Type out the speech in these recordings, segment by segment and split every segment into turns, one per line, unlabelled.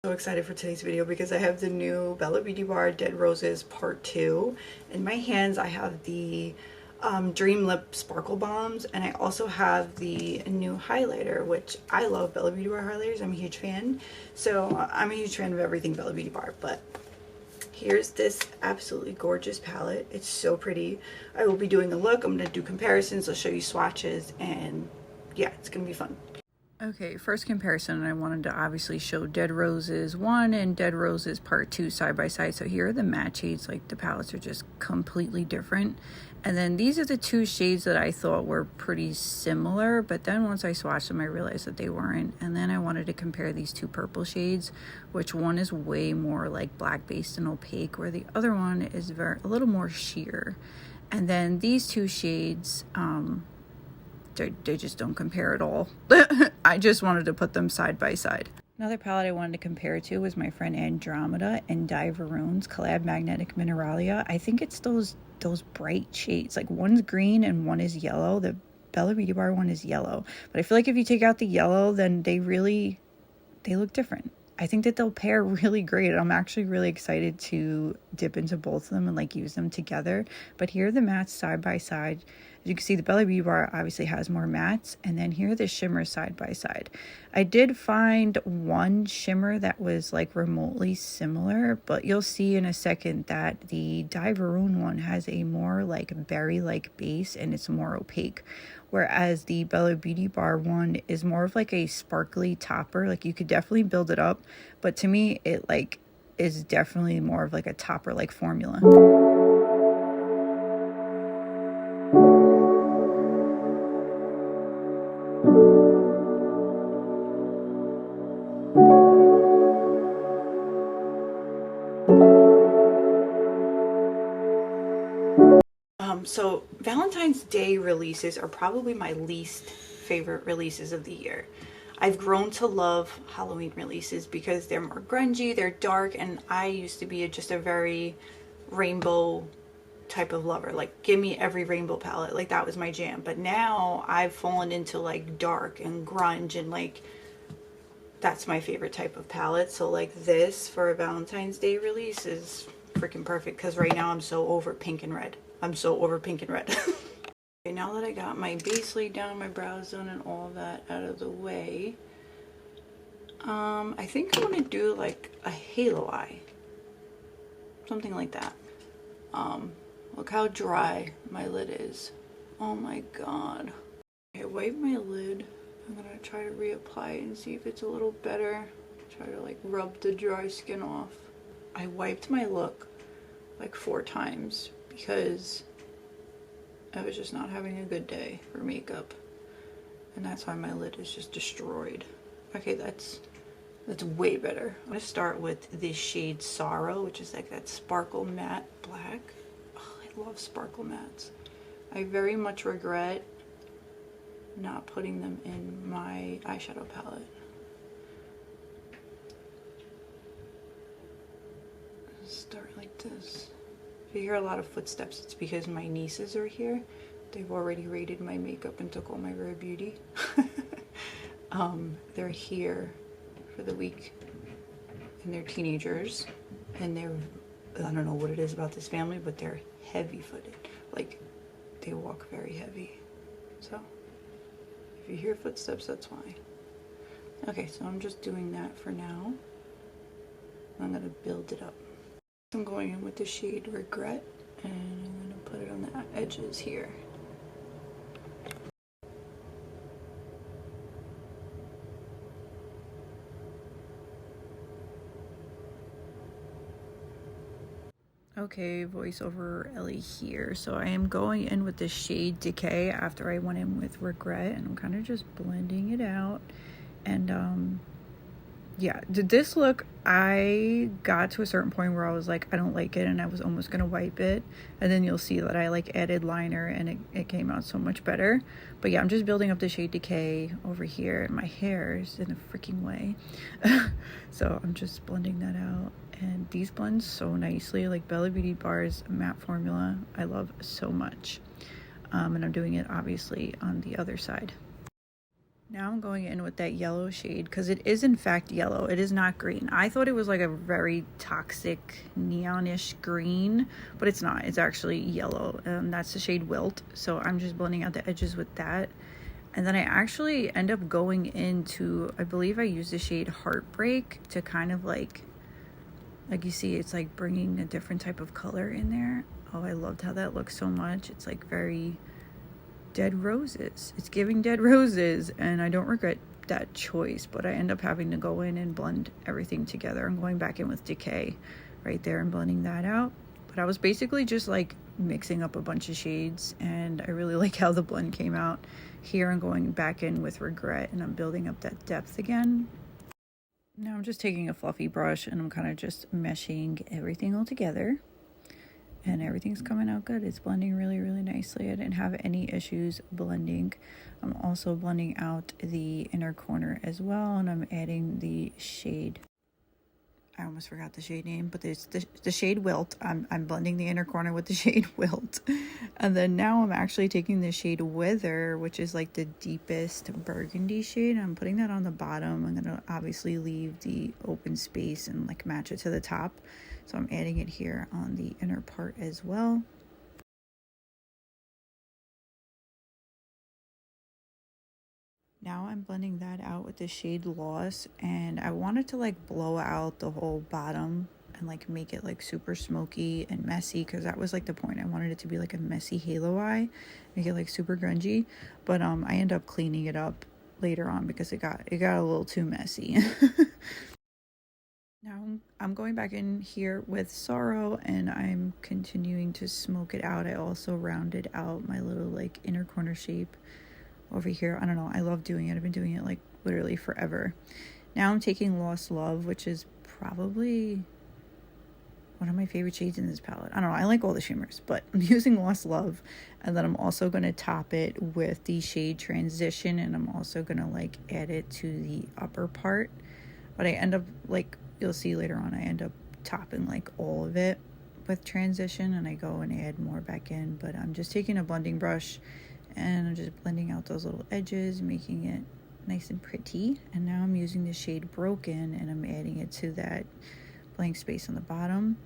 So excited for today's video because I have the new Bella Beauty Bar Dead Roses Part 2. In my hands I have the Dream Lip Sparkle Bombs, and I also have the new highlighter, which I love Bella Beauty Bar highlighters. I'm a huge fan. So I'm a huge fan of everything Bella Beauty Bar, but here's this absolutely gorgeous palette. It's so pretty. I will be doing a look. I'm going to do comparisons. I'll show you swatches, and yeah, it's going to be fun. Okay, first comparison, I wanted to obviously show Dead Roses 1 and Dead Roses Part 2 side by side. So here are the matte shades, like the palettes are just completely different. And then these are the two shades that I thought were pretty similar, but then once I swatched them, I realized that they weren't. And then I wanted to compare these two purple shades, which one is way more like black based and opaque, where the other one is a little more sheer. And then these two shades, they just don't compare at all. I just wanted to put them side by side. Another palette I wanted to compare to was my friend Andromeda and Diveroon's Collab Magnetic Mineralia. I think it's those bright shades. Like one's green and one is yellow. The Bella Beauty Bar one is yellow. But I feel like if you take out the yellow, then they look different. I think that they'll pair really great. I'm actually really excited to dip into both of them and like use them together. But here are the mattes side by side. As you can see, the Bella Beauty Bar obviously has more mattes, and then here are the shimmers side by side. I did find one shimmer that was like remotely similar, but you'll see in a second that the Diveroon one has a more like berry-like base and it's more opaque. Whereas the Bella Beauty Bar one is more of like a sparkly topper. Like you could definitely build it up, but to me it like is definitely more of like a topper like formula. So Valentine's Day releases are probably my least favorite releases of the year. I've grown to love Halloween releases because they're more grungy, they're dark, and I used to be just a very rainbow type of lover. Like, give me every rainbow palette. Like, that was my jam. But now I've fallen into like dark and grunge, and like that's my favorite type of palette. So like this for a Valentine's Day release is freaking perfect because right now I'm so over pink and red. I'm so over pink and red. Okay, now that I got my base laid down, my brows done, and all that out of the way, I think I want to do like a halo eye. Something like that. Look how dry my lid is. Oh my god. Okay, wipe my lid. I'm gonna try to reapply it and see if it's a little better. Try to like rub the dry skin off. I wiped my look like 4 times because I was just not having a good day for makeup, and that's why my lid is just destroyed. Okay, that's way better. I'm gonna start with this shade Sorrow, which is like that sparkle matte black. Oh, I love sparkle mattes. I very much regret not putting them in my eyeshadow palette. Start like this. If you hear a lot of footsteps, it's because my nieces are here. They've already raided my makeup and took all my rare beauty. They're here for the week, and they're teenagers, and I don't know what it is about this family, but they're heavy-footed. Like, they walk very heavy. So if you hear footsteps, that's why. Okay, so I'm just doing that for now. I'm gonna build it up. I'm going in with the shade Regret, and I'm going to put it on the edges here. Okay, voiceover Ellie here. So I am going in with the shade Decay after I went in with Regret, and I'm kind of just blending it out. And yeah, this look, I got to a certain point where I was like, I don't like it, and I was almost gonna wipe it, and then you'll see that I like added liner, and it came out so much better. But yeah, I'm just building up the shade Decay over here, and my hair is in a freaking way. So I'm just blending that out, and these blend so nicely. Like Bella Beauty Bar's matte formula, I love so much. And I'm doing it obviously on the other side. Now I'm going in with that yellow shade because it is in fact yellow. It is not green. I thought it was like a very toxic neonish green, but it's not. It's actually yellow, and that's the shade Wilt. So I'm just blending out the edges with that. And then I actually end up going into, I believe I used the shade Heartbreak to kind of like you see, it's like bringing a different type of color in there. Oh, I loved how that looks so much. It's like very dead roses. It's giving dead roses, and I don't regret that choice, but I end up having to go in and blend everything together. I'm going back in with Decay right there and blending that out. But I was basically just like mixing up a bunch of shades, and I really like how the blend came out. Here I'm going back in with Regret, and I'm building up that depth again. Now I'm just taking a fluffy brush and I'm kind of just meshing everything all together, and everything's coming out good. It's blending really, really nicely. I didn't have any issues blending. I'm also blending out the inner corner as well, and I'm adding the shade. I almost forgot the shade name, but there's the shade Wilt. I'm blending the inner corner with the shade Wilt. And then now I'm actually taking the shade Wither, which is like the deepest burgundy shade. I'm putting that on the bottom. I'm gonna obviously leave the open space and like match it to the top. So I'm adding it here on the inner part as well. Now I'm blending that out with the shade Loss, and I wanted to like blow out the whole bottom and like make it like super smoky and messy, because that was like the point. I wanted it to be like a messy halo eye, make it like super grungy, but I end up cleaning it up later on because it got a little too messy. Now I'm going back in here with Sorrow, and I'm continuing to smoke it out. I also rounded out my little like inner corner shape over here. I don't know, I love doing it. I've been doing it like literally forever. Now I'm taking Lost Love, which is probably one of my favorite shades in this palette. I don't know, I like all the shimmers, but I'm using Lost Love, and then I'm also going to top it with the shade Transition, and I'm also going to like add it to the upper part. But I end up, like you'll see later on, I end up topping like all of it with Transition, and I go and add more back in. But I'm just taking a blending brush and I'm just blending out those little edges, making it nice and pretty. And now I'm using the shade Broken, and I'm adding it to that blank space on the bottom.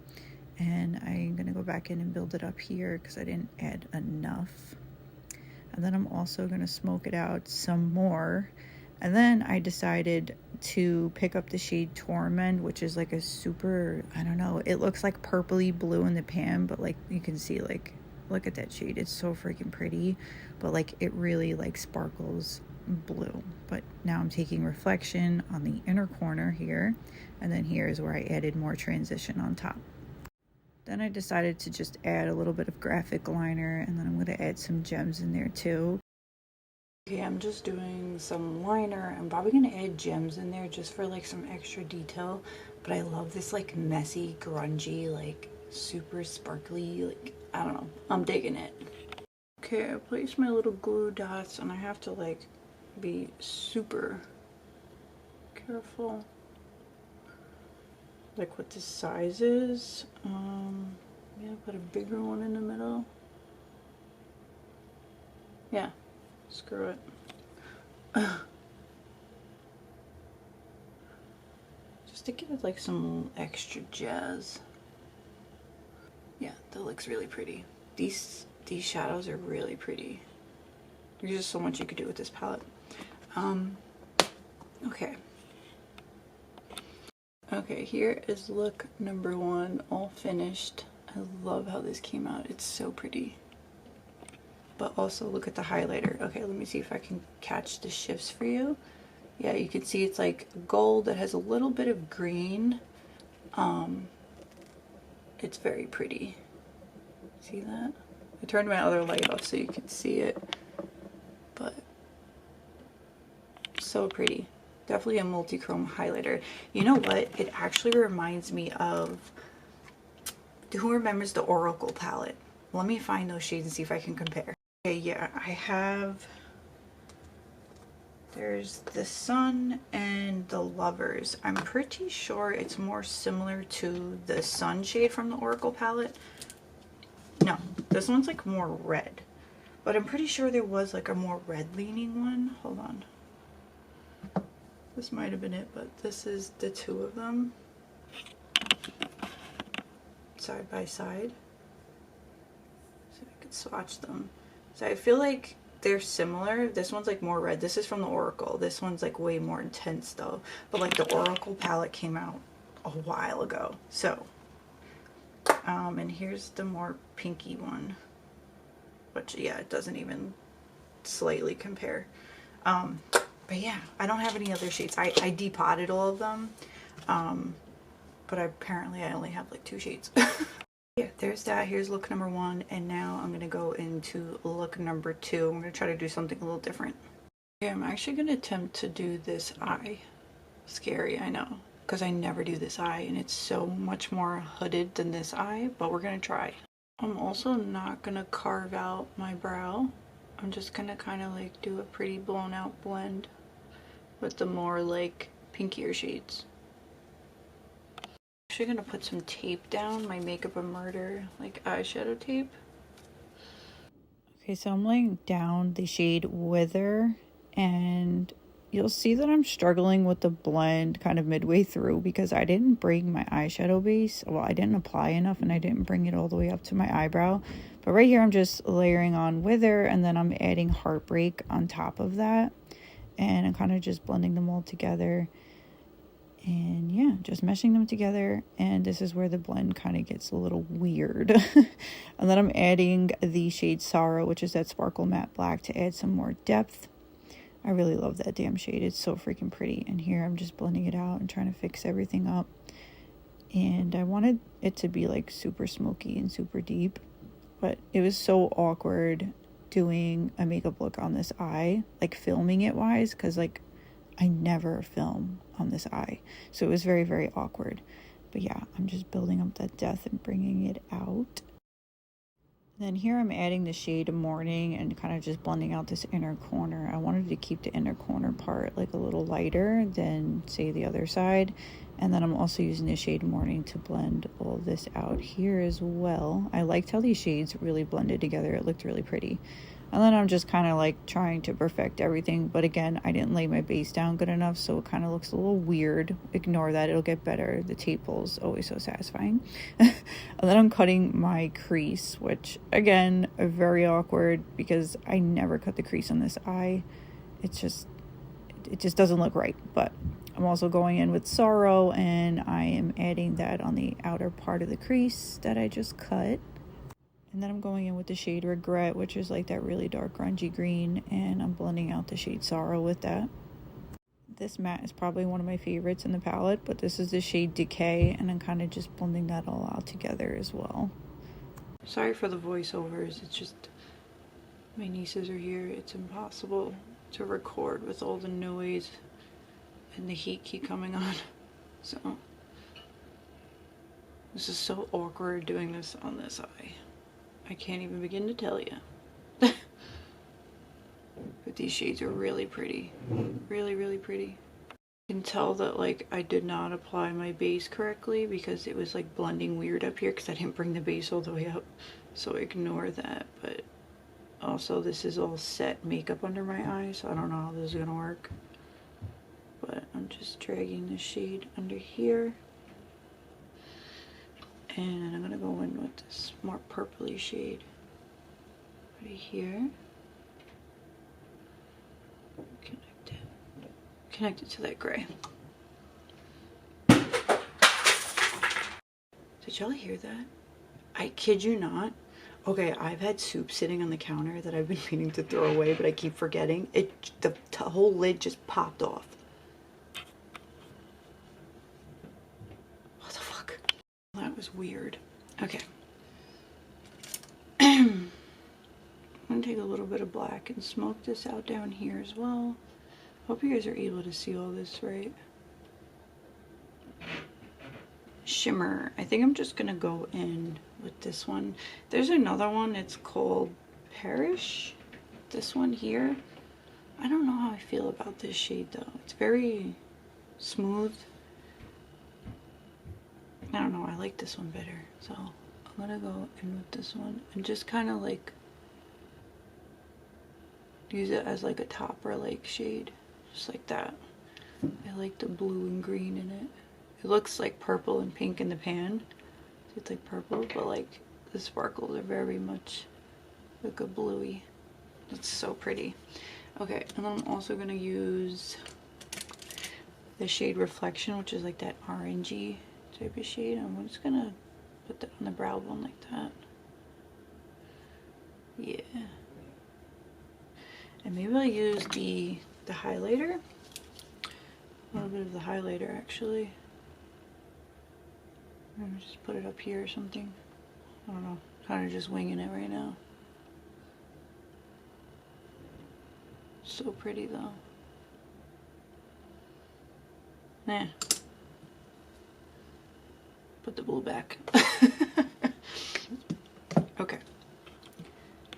And I'm gonna go back in and build it up here because I didn't add enough. And then I'm also gonna smoke it out some more. And then I decided to pick up the shade Torment, which is like a super, I don't know, it looks like purpley blue in the pan, but like you can see, like, look at that shade. It's so freaking pretty, but like it really like sparkles blue. But now I'm taking Reflection on the inner corner here, and then here is where I added more Transition on top. Then I decided to just add a little bit of graphic liner, and then I'm going to add some gems in there too. Okay, I'm just doing some liner. I'm probably going to add gems in there just for like some extra detail, but I love this like messy, grungy, like super sparkly, like, I don't know, I'm digging it. Okay, I placed my little glue dots, and I have to like be super careful like with the sizes. Yeah, put a bigger one in the middle. Yeah, screw it. Just to give it like some extra jazz. Yeah, that looks really pretty. These shadows are really pretty. There's just so much you could do with this palette. Okay. Okay, here is look number 1, all finished. I love how this came out. It's so pretty. But also look at the highlighter. Okay, let me see if I can catch the shifts for you. Yeah, you can see it's like gold that has a little bit of green. It's very pretty. See that? I turned my other light off so you can see it. But so pretty. Definitely a multi-chrome highlighter. You know what? It actually reminds me of, who remembers the Oracle palette? Let me find those shades and see if I can compare. Okay, yeah, I have, there's the Sun and the Lovers. I'm pretty sure it's more similar to the Sun shade from the Oracle palette. No, this one's like more red. But I'm pretty sure there was like a more red leaning one. Hold on. This might have been it, but this is the two of them side by side. So I could swatch them. So I feel like they're similar. This one's like more red. This is from the Oracle. This one's like way more intense though. But like the Oracle palette came out a while ago. So, and here's the more pinky one, which yeah, it doesn't even slightly compare. But yeah, I don't have any other shades. I depotted all of them. But apparently I only have like 2 shades. Yeah, there's that. Here's look number 1, and now I'm gonna go into look number 2. I'm gonna try to do something a little different. Yeah, I'm actually gonna attempt to do this eye. Scary, I know, because I never do this eye, and it's so much more hooded than this eye, but we're gonna try. I'm also not gonna carve out my brow. I'm just gonna kind of like do a pretty blown out blend with the more like pinkier shades. Actually gonna put some tape down, my Makeup a Murder like eyeshadow tape. Okay, so I'm laying down the shade Wither, and you'll see that I'm struggling with the blend kind of midway through because I didn't bring my eyeshadow base. Well, I didn't apply enough and I didn't bring it all the way up to my eyebrow. But right here I'm just layering on Wither, and then I'm adding Heartbreak on top of that. And I'm kind of just blending them all together. And yeah, just meshing them together, and this is where the blend kind of gets a little weird. And then I'm adding the shade Sorrow, which is that sparkle matte black, to add some more depth. I really love that damn shade. It's so freaking pretty. And here I'm just blending it out and trying to fix everything up. And I wanted it to be like super smoky and super deep, but it was so awkward doing a makeup look on this eye, like filming it wise, because like I never film on this eye, so it was very, very awkward. But yeah, I'm just building up that depth and bringing it out. Then here I'm adding the shade Morning and kind of just blending out this inner corner. I wanted to keep the inner corner part like a little lighter than say the other side. And then I'm also using the shade Morning to blend all this out here as well. I liked how these shades really blended together. It looked really pretty. And then I'm just kind of like trying to perfect everything. But again, I didn't lay my base down good enough, so it kind of looks a little weird. Ignore that, it'll get better. The tape pull's always so satisfying. And then I'm cutting my crease, which again, very awkward because I never cut the crease on this eye. It just doesn't look right. But I'm also going in with Sorrow, and I am adding that on the outer part of the crease that I just cut. And then I'm going in with the shade Regret, which is like that really dark grungy green, and I'm blending out the shade Sorrow with that. This matte is probably one of my favorites in the palette, but this is the shade Decay, and I'm kind of just blending that all out together as well. Sorry for the voiceovers, it's just my nieces are here. It's impossible to record with all the noise and the heat keep coming on. So this is so awkward doing this on this eye. I can't even begin to tell you. But these shades are really pretty. Really, really pretty. You can tell that like I did not apply my base correctly because it was like blending weird up here because I didn't bring the base all the way up. So ignore that. But also this is all set makeup under my eye, so I don't know how this is gonna work. But I'm just dragging the shade under here. And I'm gonna go in with this more purpley shade right here. Connect it to that gray. Did y'all hear that? I kid you not. Okay, I've had soup sitting on the counter that I've been meaning to throw away, but I keep forgetting. The whole lid just popped off. What the fuck? That was weird. Okay. I'm gonna take a little bit of black and smoke this out down here as well. Hope you guys are able to see all this right. Shimmer. I think I'm just gonna go in with this one. There's another one, it's called Perish. This one here. I don't know how I feel about this shade though. It's very smooth. I don't know, I like this one better. So I'm gonna go in with this one and just kind of like use it as like a topper like shade. Just like that. I like the blue and green in it. It looks like purple and pink in the pan. It's like purple, but like the sparkles are very much like a bluey. It's so pretty. Okay, and then I'm also gonna use the shade Reflection, which is like that orangey type of shade. I'm just gonna put that on the brow bone like that. Yeah. And maybe I'll use the highlighter. A little bit of the highlighter actually. Maybe just put it up here or something. I don't know. Kind of just winging it right now. So pretty though. Nah. Put the blue back. Okay.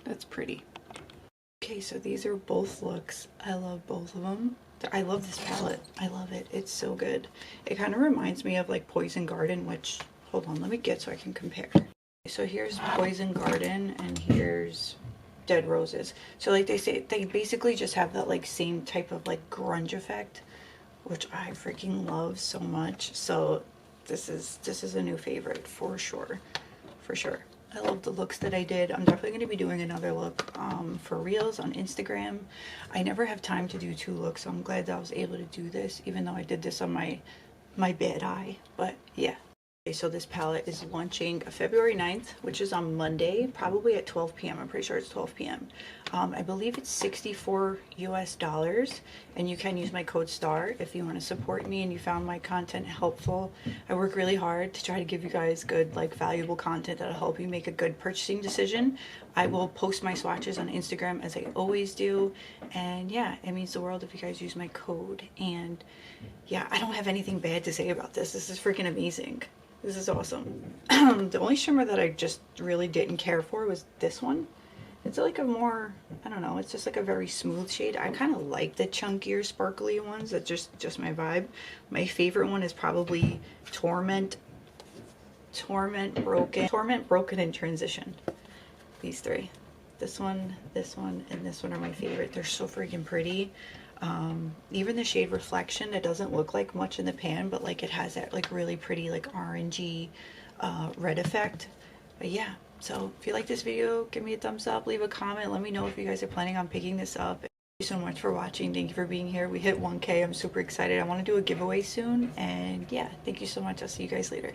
That's pretty. Okay, so these are both looks. I love both of them. I love this palette. I love it. It's so good. It kind of reminds me of like Poison Garden, which, hold on, let me get so I can compare. So here's Poison Garden and here's Dead Roses. So like they say, they basically just have that like same type of like grunge effect, which I freaking love so much. So this is a new favorite for sure. For sure. I love the looks that I did. I'm definitely going to be doing another look for Reels on Instagram. I never have time to do 2 looks, so I'm glad that I was able to do this, even though I did this on my bad eye. But yeah. Okay, so this palette is launching February 9th, which is on Monday, probably at 12 p.m. I'm pretty sure it's 12 p.m. I believe it's $64 US, and you can use my code STAR if you want to support me and you found my content helpful. I work really hard to try to give you guys good, like, valuable content that'll help you make a good purchasing decision. I will post my swatches on Instagram as I always do, and yeah, it means the world if you guys use my code. And yeah, I don't have anything bad to say about this. This is freaking amazing. This is awesome. The only shimmer that I just really didn't care for was this one. It's like a more, I don't know, it's just like a very smooth shade. I kind of like the chunkier, sparkly ones. That's just my vibe. My favorite one is probably Torment Broken, and Transition. These three. This one, and this one are my favorite. They're so freaking pretty. Even the shade Reflection, it doesn't look like much in the pan, but like it has that like really pretty like orangey red effect. But yeah, so if you like this video, give me a thumbs up, leave a comment, let me know if you guys are planning on picking this up. Thank you so much for watching. Thank you for being here. We hit 1K. I'm super excited. I want to do a giveaway soon, and yeah, thank you so much. I'll see you guys later.